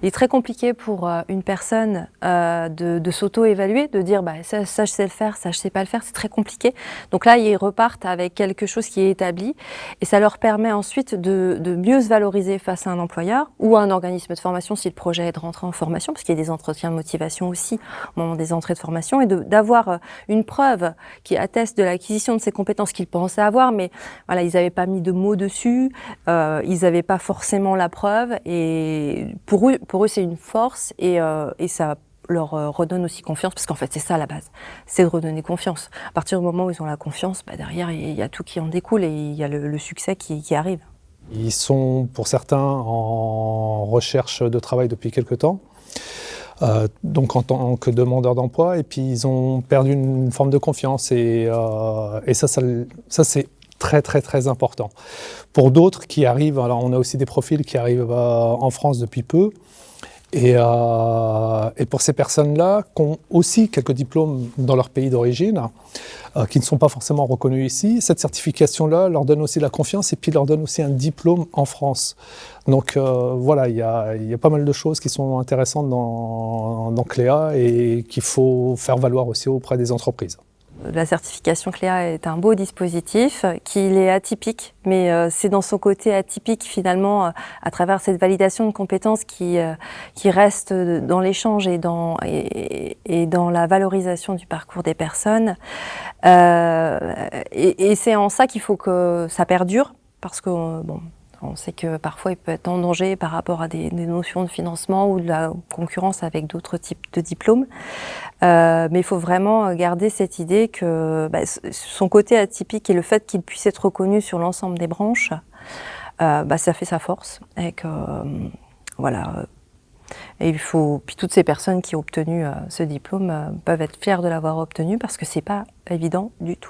Il est très compliqué pour une personne de s'auto-évaluer, de dire ça je sais le faire, ça je sais pas le faire, c'est très compliqué. Donc là, ils repartent avec quelque chose qui est établi et ça leur permet ensuite de mieux se valoriser face à un employeur ou à un organisme de formation si le projet est de rentrer en formation, parce qu'il y a des entretiens de motivation aussi au moment des entrées de formation, et d'avoir une preuve qui atteste de l'acquisition de ces compétences qu'ils pensaient avoir, mais voilà, ils n'avaient pas mis de mots dessus, ils n'avaient pas forcément la preuve, et pour eux c'est une force, et ça leur redonne aussi confiance, parce qu'en fait c'est ça la base, c'est de redonner confiance. À partir du moment où ils ont la confiance, derrière il y a tout qui en découle, et il y a le succès qui arrive. Ils sont pour certains en recherche de travail depuis quelque temps. Donc en tant que demandeurs d'emploi, et puis ils ont perdu une forme de confiance, et ça c'est très très très important. Pour d'autres qui arrivent, alors on a aussi des profils qui arrivent en France depuis peu, et pour ces personnes-là qui ont aussi quelques diplômes dans leur pays d'origine, qui ne sont pas forcément reconnus ici, cette certification-là leur donne aussi la confiance, et puis leur donne aussi un diplôme en France. Donc voilà, il y a pas mal de choses qui sont intéressantes dans Cléa, et qu'il faut faire valoir aussi auprès des entreprises. La certification Cléa est un beau dispositif, qu'il est atypique, mais c'est dans son côté atypique finalement, à travers cette validation de compétences qui reste dans l'échange et dans la valorisation du parcours des personnes. Et c'est en ça qu'il faut que ça perdure, parce que on sait que parfois il peut être en danger par rapport à des notions de financement ou de la concurrence avec d'autres types de diplômes. Mais il faut vraiment garder cette idée que son côté atypique et le fait qu'il puisse être reconnu sur l'ensemble des branches, ça fait sa force. Et que, voilà. Et puis toutes ces personnes qui ont obtenu ce diplôme peuvent être fières de l'avoir obtenu, parce que c'est pas évident du tout.